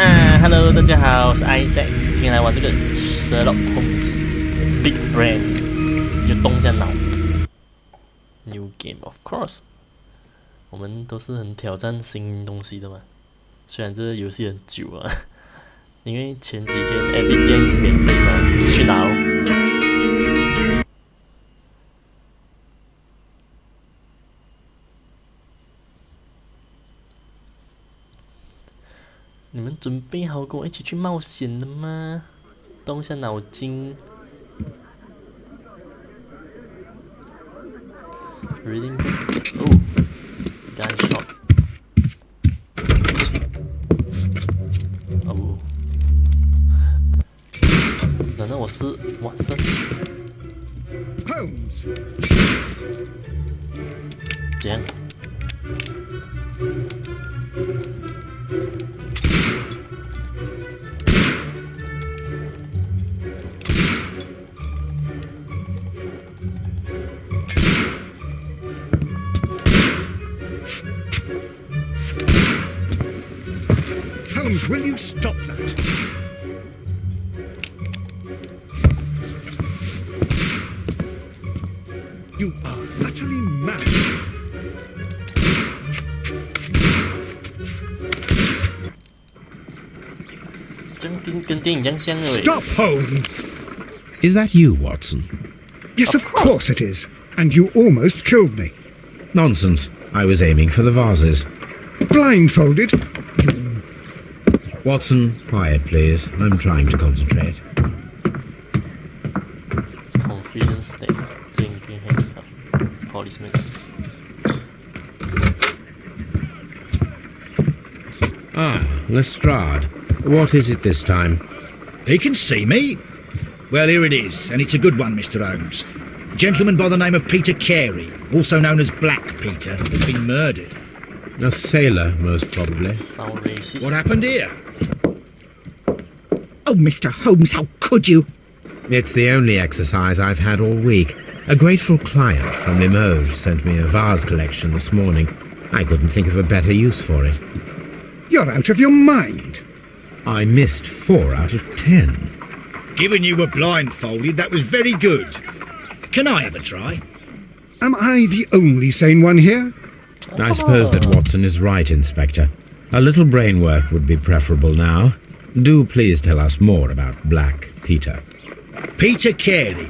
Hello， 大家好，我是 Isaac， 今天来玩这个 Sherlock Holmes Big Brain， 就动一下脑。New game of course， 我们都是很挑战新东西的嘛。虽然这个游戏很久了，因为前几天 Epic Games 免费嘛，去拿咯。你们准备好跟我一起去冒险了吗？动一下脑筋。Reading book. Oh, gunshot. Oh. 难道我是Watson？Holmes. 怎样？Holmes, will you stop that? You are utterly mad. Stop, Holmes! Is that you, Watson? Yes, of course it is. And you almost killed me. Nonsense. I was aiming for the vases. Blindfolded? Watson, quiet, please. I'm trying to concentrate. Confidence state. Thinking handcuff. Policeman. Ah, Lestrade. What is it this time? He can see me. Well, here it is, and it's a good one, Mr. Holmes. A gentleman by the name of Peter Carey, also known as Black Peter, has been murdered. A sailor, most probably. Sound racist. What happened here? Oh, Mr. Holmes, how could you? It's the only exercise I've had all week. A grateful client from Limoges sent me a vase collection this morning. I couldn't think of a better use for it. You're out of your mind. I missed 4 out of 10. Given you were blindfolded, that was very good. Can I have a try? Am I the only sane one here? I suppose that Watson is right, Inspector. A little brain work would be preferable now. Do please tell us more about Black Peter. Peter Carey,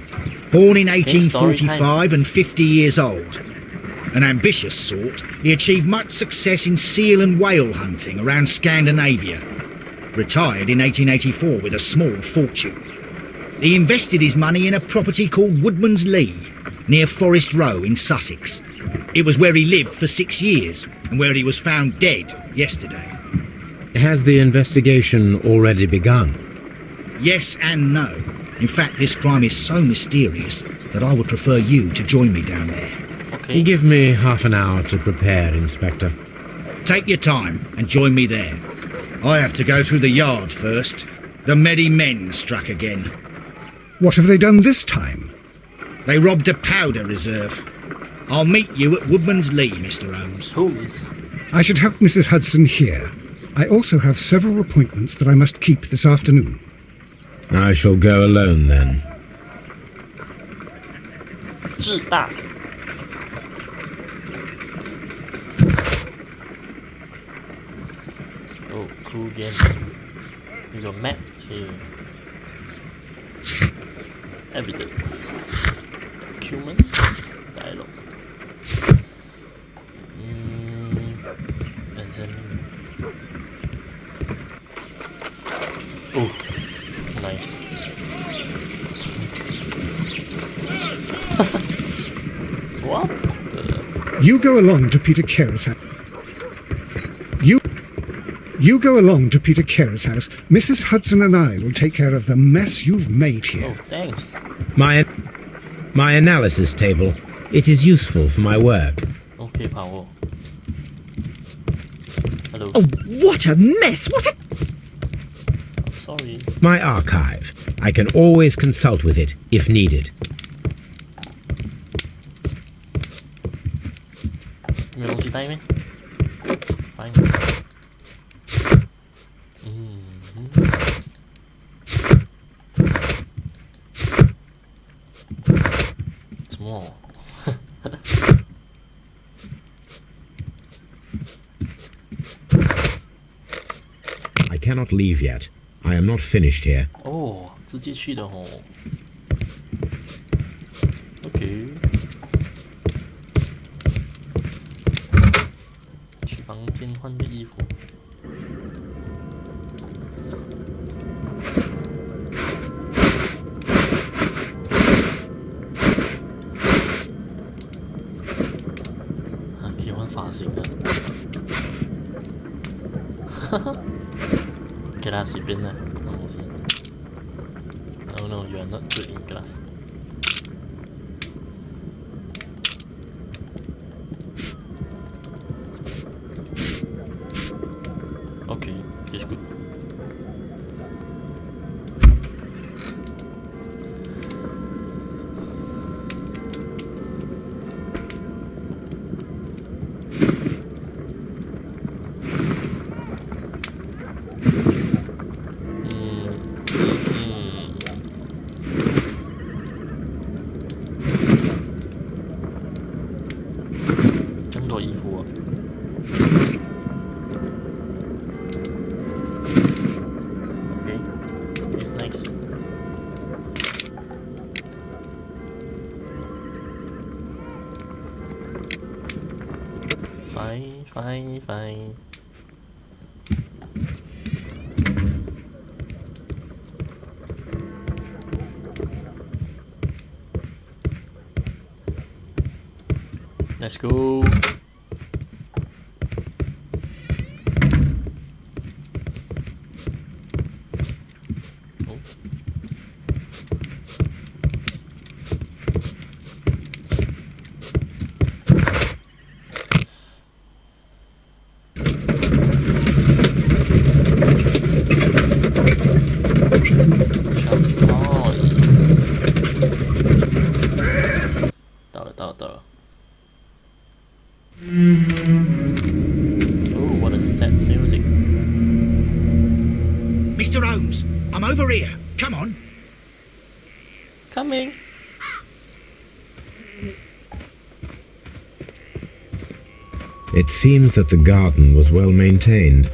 born in 1845 and 50 years old. An ambitious sort, he achieved much success in seal and whale hunting around Scandinavia. Retired in 1884 with a small fortune. He invested his money in a property called Woodman's Lee, near Forest Row in Sussex. It was where he lived for 6 years, and where he was found dead yesterday. Has the investigation already begun? Yes and no. In fact, this crime is so mysterious that I would prefer you to join me down there. Okay. Give me half an hour to prepare, Inspector. Take your time and join me there. I have to go through the yard first. The Medi men struck again. What have they done this time? They robbed a powder reserve. I'll meet you at Woodman's Lee, Mr. Holmes. Holmes. I should have Mrs. Hudson here. I also have several appointments that I must keep this afternoon. I shall go alone then. 自大。Oh, cool game. We got maps here. Evidence. Document. Dialogue. Examine. Oh, nice. What the? You go along to Peter Carey's house. You go along to Peter Carey's house. Mrs. Hudson and I will take care of the mess you've made here. Oh, thanks. My analysis table. It is useful for my work. Okay, Paolo. Hello. Oh, what a mess! What a... I'm sorry. My archive. I can always consult with it if needed. 没有东西带咩？Fine. 什么？ I cannot leave yet. I am not finished here. 哦，直接去的哦。OK， 去房间换个衣服。啊，可以换发型的。哈哈。 给他随便的东西。No, no, you are not good in glass. Okay, it's good. Mm. 这么多衣服啊。Okay, what's next? Fine, fine, fine. Let's go. Oh. Come on. 到了。Oh, what a sad music. Mr. Holmes, I'm over here. Come on. Coming. It seems that the garden was well maintained.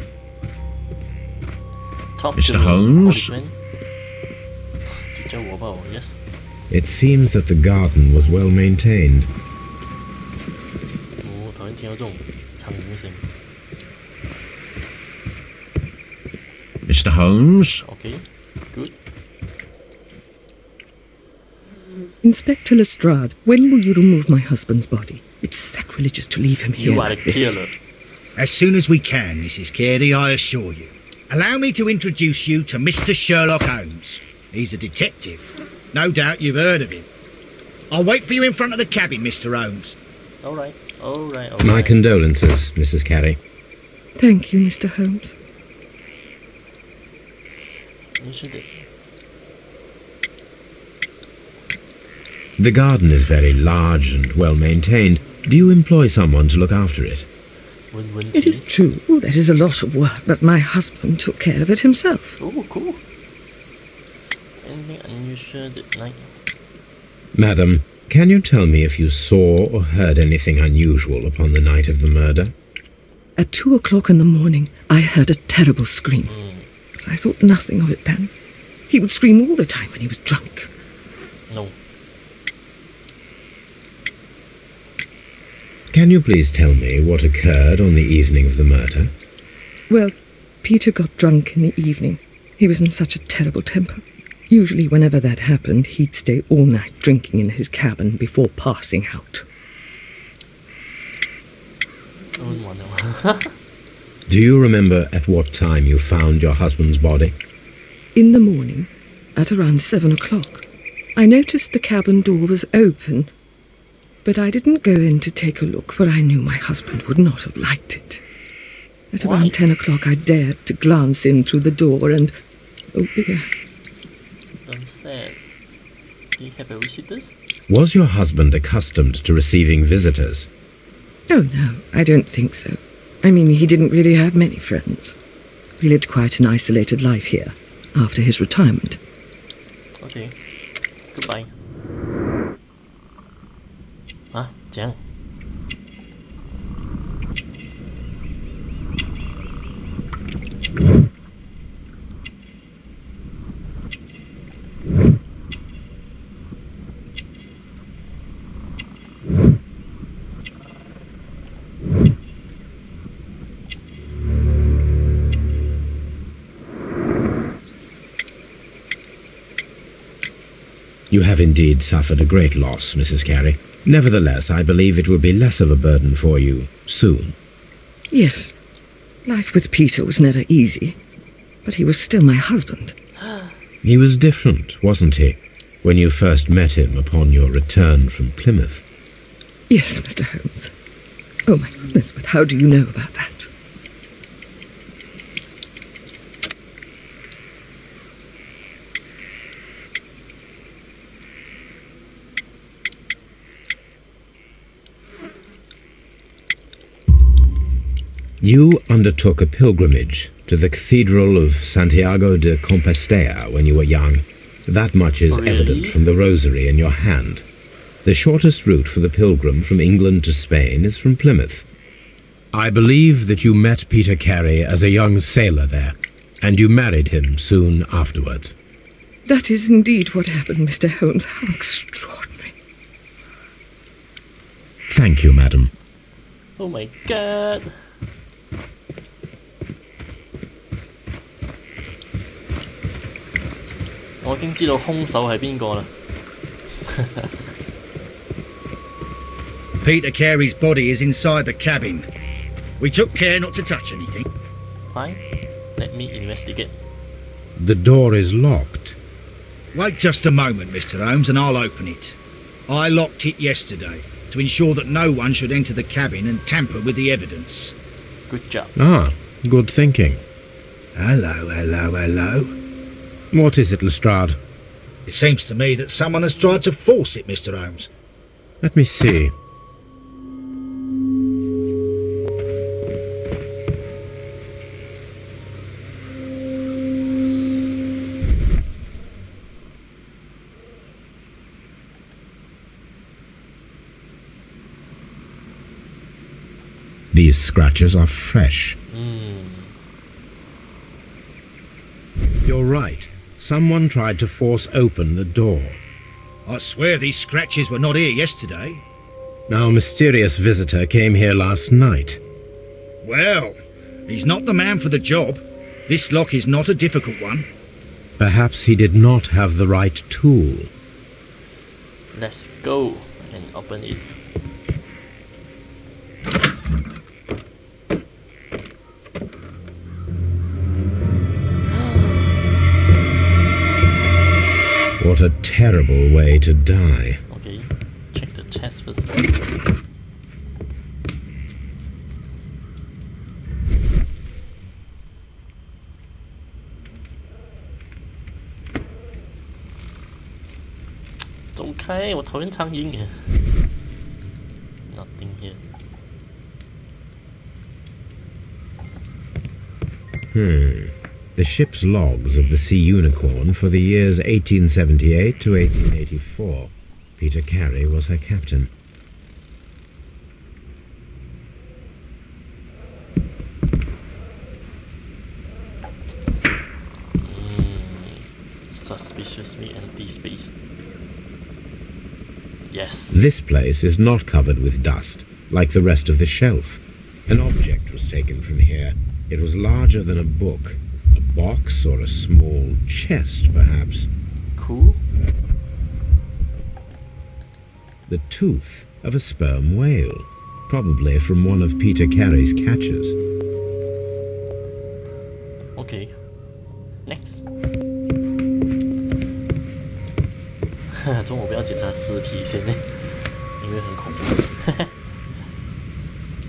Talk Mr. to me, Holmes? policeman. 就叫我吧，yes. It seems that the garden was well maintained. 我讨厌听到这种苍蝇声。 Mr. Holmes? Okay, good. Inspector Lestrade, when will you remove my husband's body? It's sacrilegious to leave him here. You are a like this. killer. As soon as we can, Mrs. Carey, I assure you. Allow me to introduce you to Mr. Sherlock Holmes. He's a detective. No doubt you've heard of him. I'll wait for you in front of the cabin, Mr. Holmes. All right. My condolences, Mrs. Carey. Thank you, Mr. Holmes. 你是的。 The garden is very large and well maintained. Do you employ someone to look after it? 闻闻 It is true, there is a lot of work, but my husband took care of it himself. Oh, cool. Anything unusual at night? Madam, can you tell me if you saw or heard anything unusual upon the night of the murder? At 2 o'clock in the morning, I heard a terrible scream. But I thought nothing of it then. He would scream all the time when he was drunk. No. Can you please tell me what occurred on the evening of the murder? Well, Peter got drunk in the evening. He was in such a terrible temper. Usually whenever that happened, he'd stay all night drinking in his cabin before passing out. Do you remember at what time you found your husband's body? In the morning, at around 7 o'clock, I noticed the cabin door was open, but I didn't go in to take a look, for I knew my husband would not have liked it. At Why? around 10 o'clock, I dared to glance in through the door and... oh dear. I'm sad. Do you have visitors? Was your husband accustomed to receiving visitors? Oh no, I don't think so. I mean, he didn't really have many friends. He lived quite an isolated life here, after his retirement. Okay. Goodbye. 这样。You have indeed suffered a great loss, Mrs. Carey. Nevertheless, I believe it will be less of a burden for you soon. Yes. Life with Peter was never easy, but he was still my husband. He was different, wasn't he, when you first met him upon your return from Plymouth? Yes, Mr. Holmes. Oh, my goodness, but how do you know about that? You undertook a pilgrimage to the Cathedral of Santiago de Compostela when you were young. That much is evident from the rosary in your hand. The shortest route for the pilgrim from England to Spain is from Plymouth. I believe that you met Peter Carey as a young sailor there, and you married him soon afterwards. That is indeed what happened, Mr. Holmes. How extraordinary. Thank you, madam. Oh my god. I已經知道兇手係邊個啦。Peter Carey's body is inside the cabin. We took care not to touch anything. Fine. Let me investigate. The door is locked. Wait just a moment, Mr. Holmes, and I'll open it. I locked it yesterday to ensure that no one should enter the cabin and tamper with the evidence. Good job. Ah, good thinking. Hello, hello, hello. What is it, Lestrade? It seems to me that someone has tried to force it, Mr. Holmes. Let me see. These scratches are fresh. You're right. Someone tried to force open the door. I swear these scratches were not here yesterday. Our mysterious visitor came here last night. Well, he's not the man for the job. This lock is not a difficult one. Perhaps he did not have the right tool. Let's go and open it. What a terrible way to die. Okay, check the chest first. Don't care, 我讨厌苍蝇。Nothing here. The ship's logs of the Sea Unicorn for the years 1878 to 1884. Peter Carey was her captain. Suspiciously empty space. Yes. This place is not covered with dust, like the rest of the shelf. An object was taken from here. It was larger than a book. A box or a small chest, perhaps. Cool. The tooth of a sperm whale, probably from one of Peter Carey's catches. Okay. Next. 中午不要检查尸体先呢，因为很恐怖。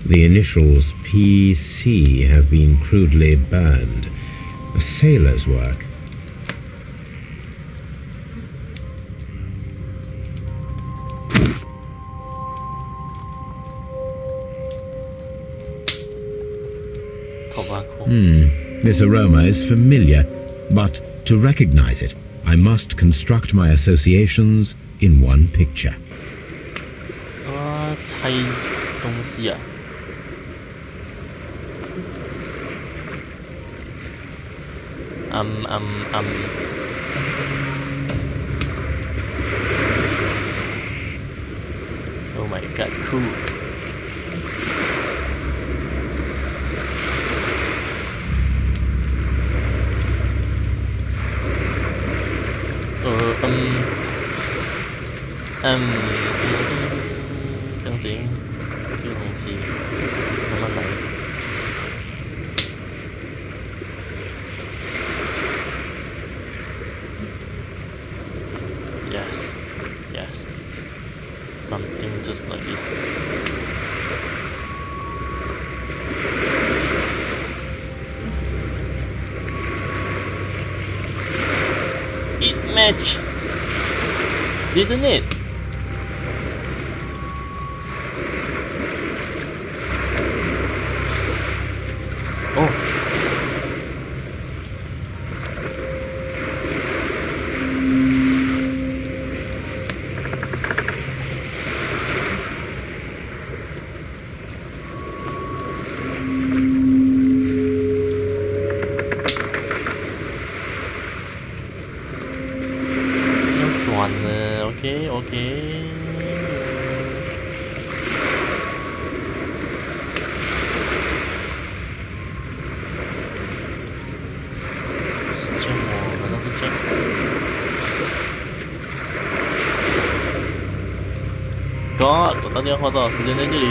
The initials PC have been crudely burned. A sailor's work. Tobacco. This aroma is familiar, but to recognize it, I must construct my associations in one picture. What? 拆东西啊。Oh my god, cool. Chẳng chỉnh这个东西慢慢来。Yes, yes. Something just like this. It match, isn't it? Oh. OK， 是这样哦？难道是这样？God， 我到底要花多少时间在这里？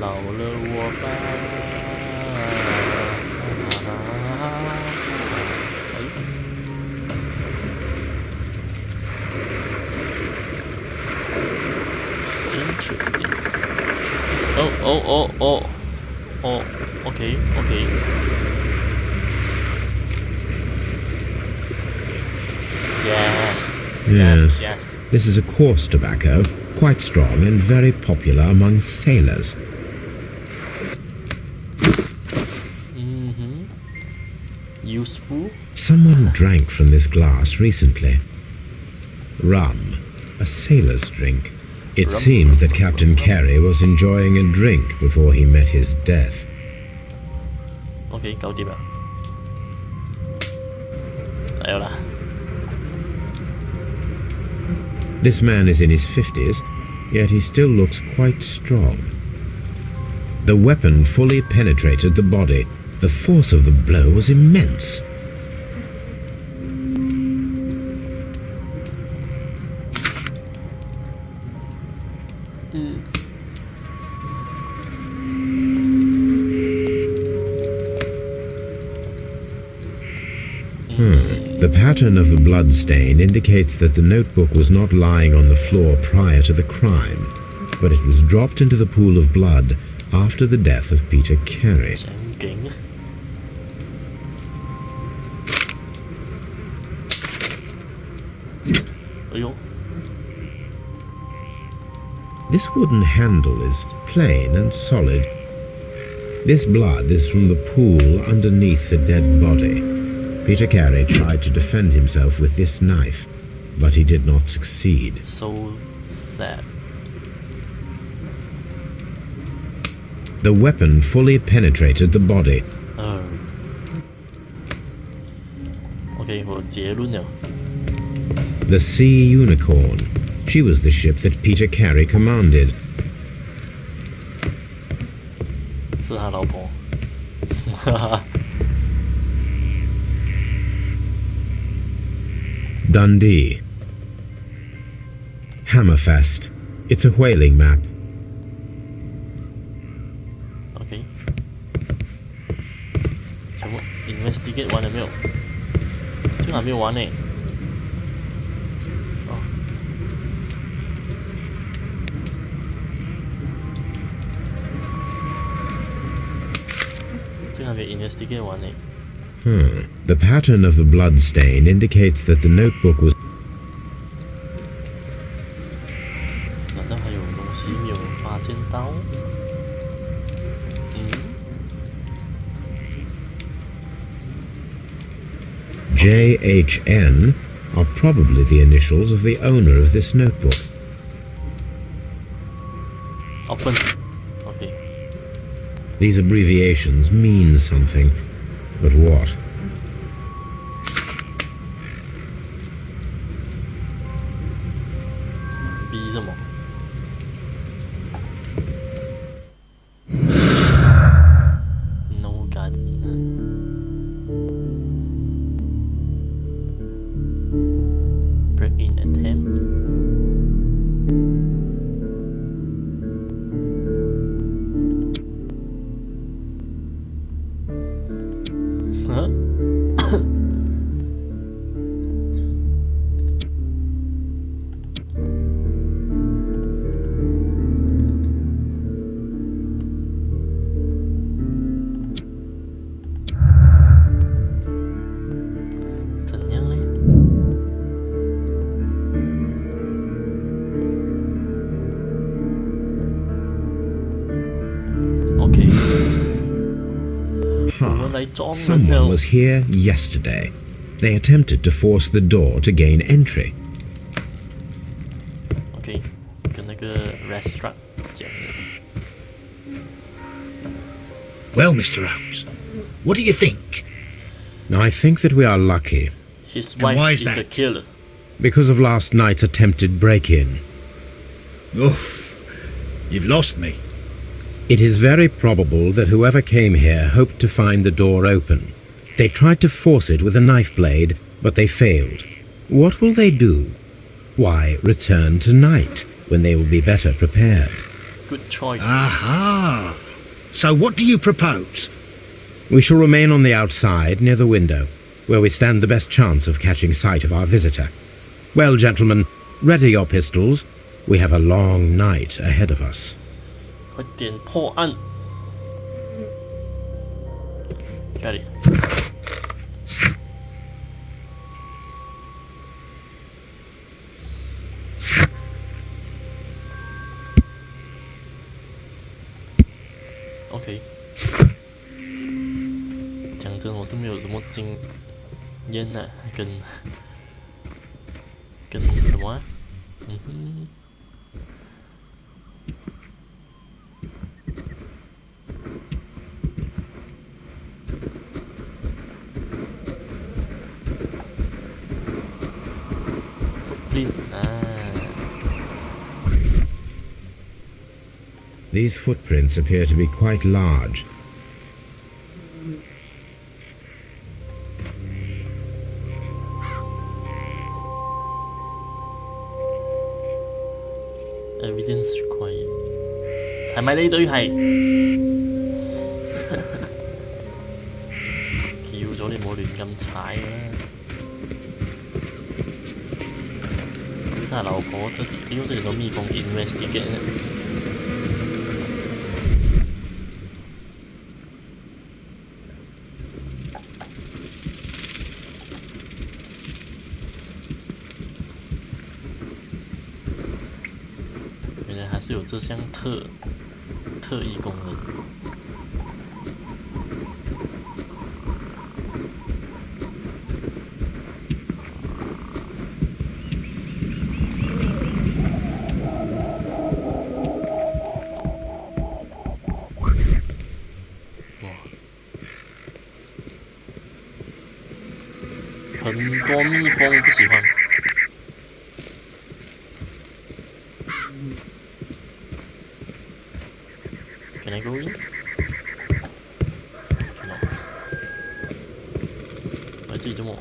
老了我吧。Interesting. Oh. Okay. Yes. This is a coarse tobacco, quite strong and very popular among sailors. Useful. Someone drank from this glass recently. Rum, a sailor's drink. It seemed that Captain Carey was enjoying a drink before he met his death. OK， 搞掂啦，嚟啦。This man is in his 50s, yet he still looks quite strong. The weapon fully penetrated the body. The force of the blow was immense. The pattern of the blood stain indicates that the notebook was not lying on the floor prior to the crime, but it was dropped into the pool of blood after the death of Peter Carey. This wooden handle is plain and solid. This blood is from the pool underneath the dead body. Peter Carey tried to defend himself with this knife, but he did not succeed. So sad. The weapon fully penetrated the body. OK， 我有结论了。The Sea Unicorn. She was the ship that Peter Carey commanded. 是他老婆。Dundee. Hammerfest. It's a whaling map. OK， 全部 investigate 完了没有？这个还没有完呢。哦，这个还没 investigate 完呢。The pattern of the blood stain indicates that the notebook was... JHN are probably the initials of the owner of this notebook. Open. Okay. These abbreviations mean something, but what? B 什么 ？No garden. Break-in attempt. Huh? 怎样呢？ OK， 我们来装人 Someone 了。 was here yesterday. They attempted to force the door to gain entry. OK， 跟那个 restaurant 讲。 Well, Mr. Holmes, what do you think? I think that we are lucky. His And wife why is is the that? killer. Because of last night's attempted break-in. Oof, you've lost me. It is very probable that whoever came here hoped to find the door open. They tried to force it with a knife blade, but they failed. What will they do? Why, return tonight, when they will be better prepared. Good choice. Aha! So what do you propose? We shall remain on the outside, near the window, where we stand the best chance of catching sight of our visitor. Well, gentlemen, ready your pistols. We have a long night ahead of us. 快点破案。Got it. OK， 讲真，我是没有什么经验的、跟什么、啊？嗯哼。 Footprint 啊。 These footprints appear to be quite large. Evidence required 係咪呢堆係？叫咗你冇亂咁踩啦！丟晒老婆特地丟這裡都蜜蜂 investigate 呢。 原来还是有这项特异功能。哇，很多蜜蜂不喜欢。 Can I go in? Cannot. 哎，这里怎么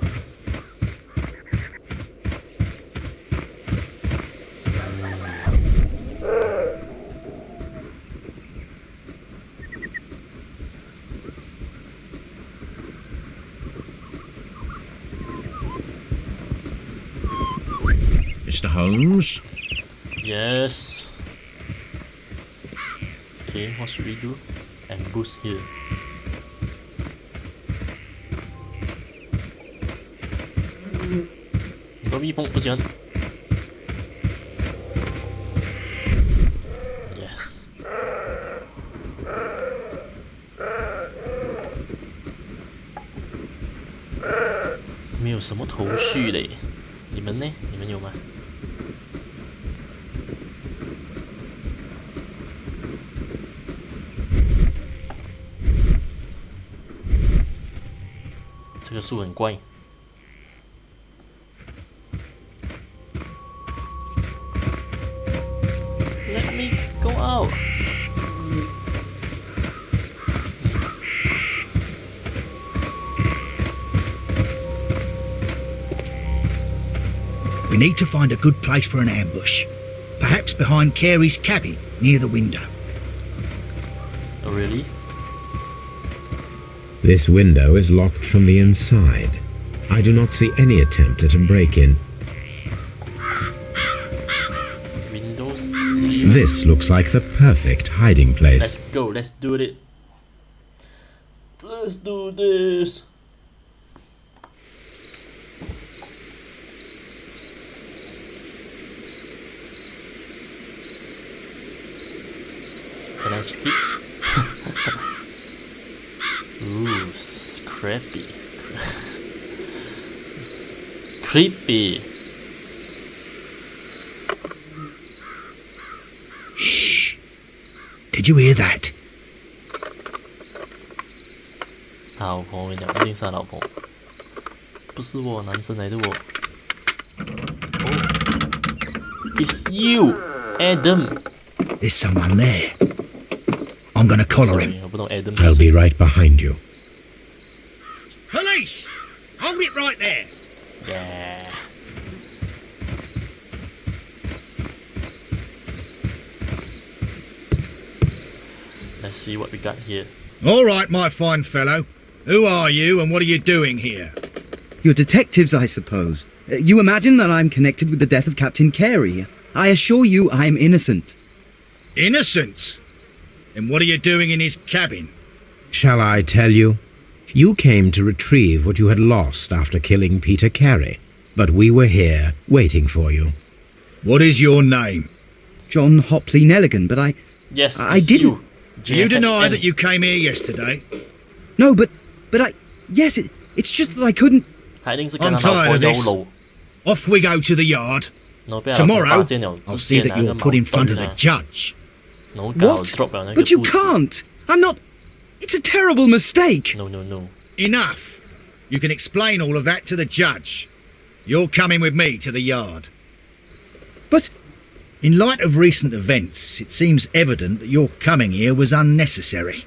？Mr. Holmes? Yes. Okay, what should we do? Ambush here. Có 蜜蜂不喜欢。Yes. 没有什么头绪嘞。你们呢？你们有吗？这个树很怪。Let me go out. We need to find a good place for an ambush. Perhaps behind Carey's cabin, near the window. Oh, really? This window is locked from the inside. I do not see any attempt at a break-in. Windows. This looks like the perfect hiding place. Let's go. Let's do it. Let's do this. Can I skip? Ooh, scrappy. Creepy. Shh. Did you hear that? 老婆，我跟你讲，一定是他老婆，不是我，男生来的我。It's you, Adam. There's someone there. I'm gonna collar him. Sorry, 我不懂 Adam. I'll be right behind you. Police! Hold it right there. Yeah. Let's see what we got here. All right, my fine fellow. Who are you and what are you doing here? You're detectives, I suppose. You imagine that I'm connected with the death of Captain Carey. I assure you I'm innocent. Innocent? And what are you doing in his cabin? Shall I tell you? You came to retrieve what you had lost after killing Peter Carey, but we were here waiting for you. What is your name? John Hopley Nelligan, but I Yes, I it's didn't. Do you deny JHN. that you came here yesterday? No, but yes, it's just that I couldn't. 他一定是跟 I'm 他老 tired 婆 of 有 this. 路， Off we go to the yard. 然后被他老婆 Tomorrow, 发现了， I'll 之 see 前 that 那 you're 个 put in 矛 front 盾 of the 啊， judge. 然后刚好 What? drop 了那个 But you 肚子。 can't. I'm not. It's a terrible mistake. No, no, no. Enough. You can explain all of that to the judge. You're coming with me to the yard. But In light of recent events, it seems evident that your coming here was unnecessary.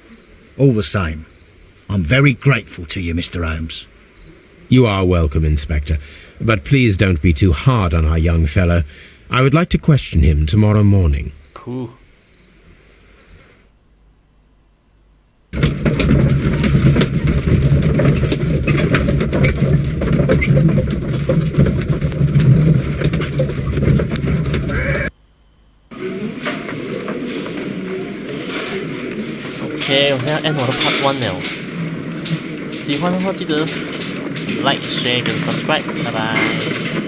All the same, I'm very grateful to you, Mr. Holmes. You are welcome, Inspector, but please don't be too hard on our young fellow. I would like to question him tomorrow morning. Cool. OK， 我现在 end 我的 Part 1了。喜欢的话记得 Like、Share 跟 Subscribe，拜拜。